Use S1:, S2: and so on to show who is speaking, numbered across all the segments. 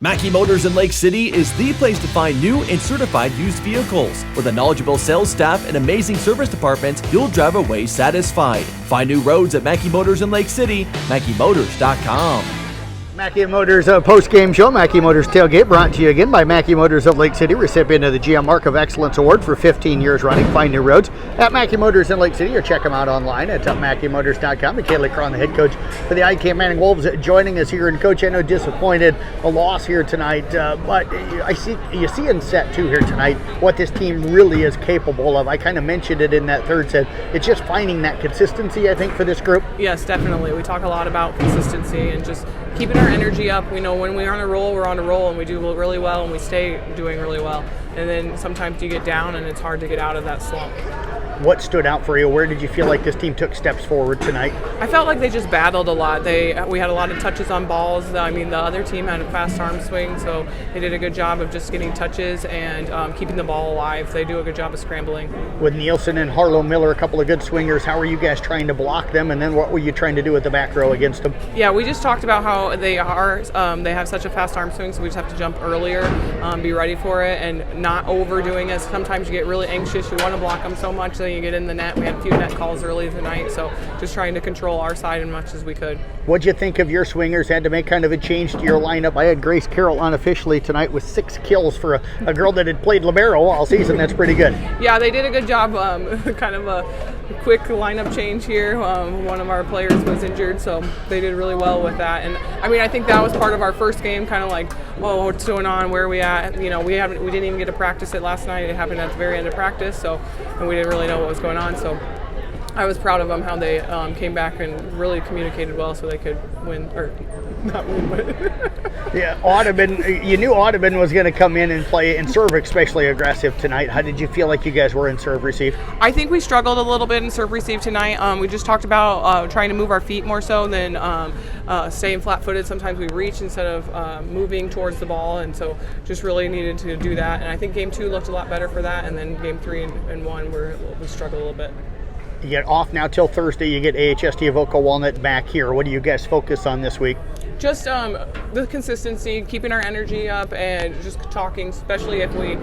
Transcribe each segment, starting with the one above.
S1: Mackey Motors in Lake City is the place to find new and certified used vehicles. With a knowledgeable sales staff and amazing service departments, you'll drive away satisfied. Find new roads at Mackey Motors in Lake City, MackeyMotors.com.
S2: Mackey Motors post-game show. Mackey Motors Tailgate brought to you again by Mackey Motors of Lake City, recipient of the GM Mark of Excellence Award for 15 years running. Find new roads at Mackey Motors in Lake City or check them out online at MackeyMotors.com. McKaylie, Croghan, the head coach for the IKM-Manning Wolves, joining us here. And Coach, I know disappointed a loss here tonight, but you see in set two here tonight what this team really is capable of. I kind of mentioned it in that third set. It's just finding that consistency, I think, for this group.
S3: Yes, definitely. We talk a lot about consistency and just keeping our energy up. We know when we're on a roll, we're on a roll, and we do really well, and we stay doing really well. And then sometimes you get down, and it's hard to get out of that slump.
S2: What stood out for you? Where did you feel like this team took steps forward tonight?
S3: I felt like they just battled a lot. We had a lot of touches on balls. I mean, the other team had a fast arm swing, so they did a good job of just getting touches and keeping the ball alive. They do a good job of scrambling. With
S2: Nielsen and Harlow Miller, a couple of good swingers, how were you guys trying to block them, and then what were you trying to do with the back row against them?
S3: Yeah, we just talked about how they have such a fast arm swing, so we just have to jump earlier, be ready for it, and not overdoing it. Sometimes you get really anxious. You want to block them so much that you get in the net. We had a few net calls early tonight, so just trying to control our side as much as we could.
S2: What'd you think of your swingers? Had to make kind of a change to your lineup. I had Grace Carroll unofficially tonight with 6 kills for a girl that had played libero all season. That's pretty good.
S3: Yeah, they did a good job. Kind of a quick lineup change here. One of our players was injured, so they did really well with that. And I mean, I think that was part of our first game, kind of like, oh, what's going on? Where are we at? You know, we didn't even get to practice it last night. It happened at the very end of practice, and we didn't really know what was going on. So I was proud of them how they came back and really communicated well, so they could win, or not win, but
S2: yeah, Audubon. You knew Audubon was going to come in and play and serve especially aggressive tonight. How did you feel like you guys were in serve receive?
S3: I think we struggled a little bit in serve receive tonight. We just talked about trying to move our feet more so than staying flat-footed. Sometimes we reach instead of moving towards the ball, and so just really needed to do that. And I think game 2 looked a lot better for that, and then game 3 and 1 we struggled a little bit.
S2: You get off now till Thursday. You get AHST Avoca Walnut back here. What do you guys focus on this week?
S3: Just the consistency, keeping our energy up, and just talking, especially if we,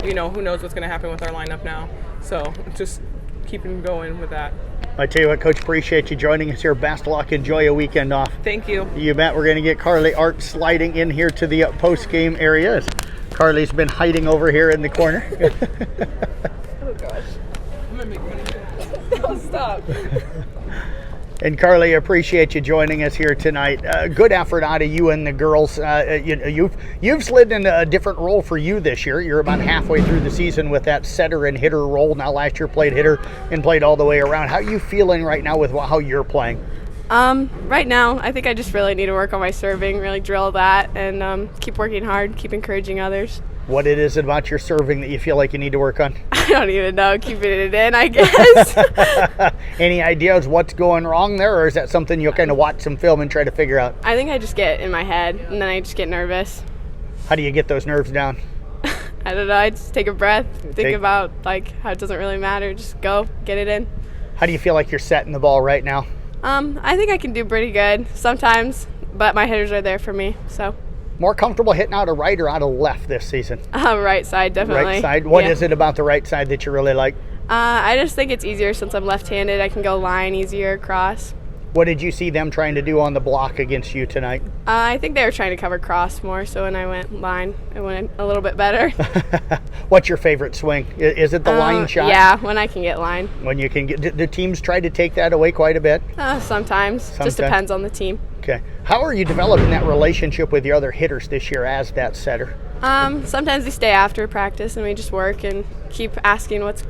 S3: who knows what's going to happen with our lineup now. So just keeping going with that.
S2: I tell you what, Coach, appreciate you joining us here. Best of luck. Enjoy a weekend off.
S3: Thank you.
S2: You bet. We're going to get Karlee Art sliding in here to the post-game area. Karlee's been hiding over here in the corner.
S3: Oh, gosh. I'm going to make fun of you. No, stop.
S2: And Karlee, appreciate you joining us here tonight. Good effort out of you and the girls. You've slid into a different role for you this year. You're about halfway through the season with that setter and hitter role. Now last year played hitter and played all the way around. How are you feeling right now with how you're playing?
S4: Right now, I think I just really need to work on my serving, really drill that, and keep working hard, keep encouraging others.
S2: What it is about your serving that you feel like you need to work on?
S4: I don't even know. Keeping it in, I guess.
S2: Any ideas what's going wrong there, or is that something you'll kind of watch some film and try to figure out?
S4: I think I just get in my head, and then I just get nervous.
S2: How do you get those nerves down?
S4: I don't know. I just take a breath, think about how it doesn't really matter. Just go, get it in.
S2: How do you feel like you're setting the ball right now?
S4: I think I can do pretty good sometimes, but my hitters are there for me, so.
S2: More comfortable hitting out of right or out of left this season?
S4: Right side, definitely.
S2: Right side. What is it about the right side that you really like?
S4: I just think it's easier since I'm left-handed. I can go line easier across.
S2: What did you see them trying to do on the block against you tonight?
S4: I think they were trying to cover cross more, so when I went line, it went a little bit better.
S2: What's your favorite swing? Is it the line shot?
S4: Yeah, when I can get line.
S2: When you can get, the teams try to take that away quite a bit?
S4: Sometimes. Just depends on the team.
S2: Okay. How are you developing that relationship with your other hitters this year as that setter?
S4: Sometimes they stay after practice and we just work and keep asking what's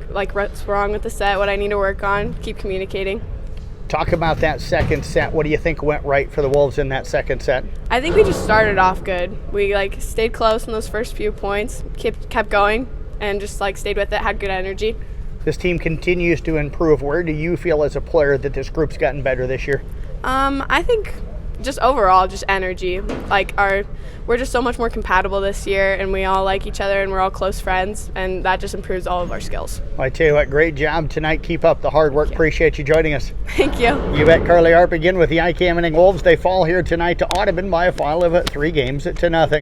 S4: wrong with the set, what I need to work on, keep communicating.
S2: Talk about that second set. What do you think went right for the Wolves in that second set?
S4: I think we just started off good. We stayed close in those first few points, kept going, and just stayed with it, had good energy.
S2: This team continues to improve. Where do you feel as a player that this group's gotten better this year?
S4: I think just overall, just energy. We're just so much more compatible this year, and we all like each other, and we're all close friends, and that just improves all of our skills.
S2: Well, I tell you what, great job tonight. Keep up the hard work. Appreciate you joining us.
S4: Thank you.
S2: You bet. Karlee Arp again with the IKM-Manning Wolves. They fall here tonight to Audubon by a final of 3 games to nothing.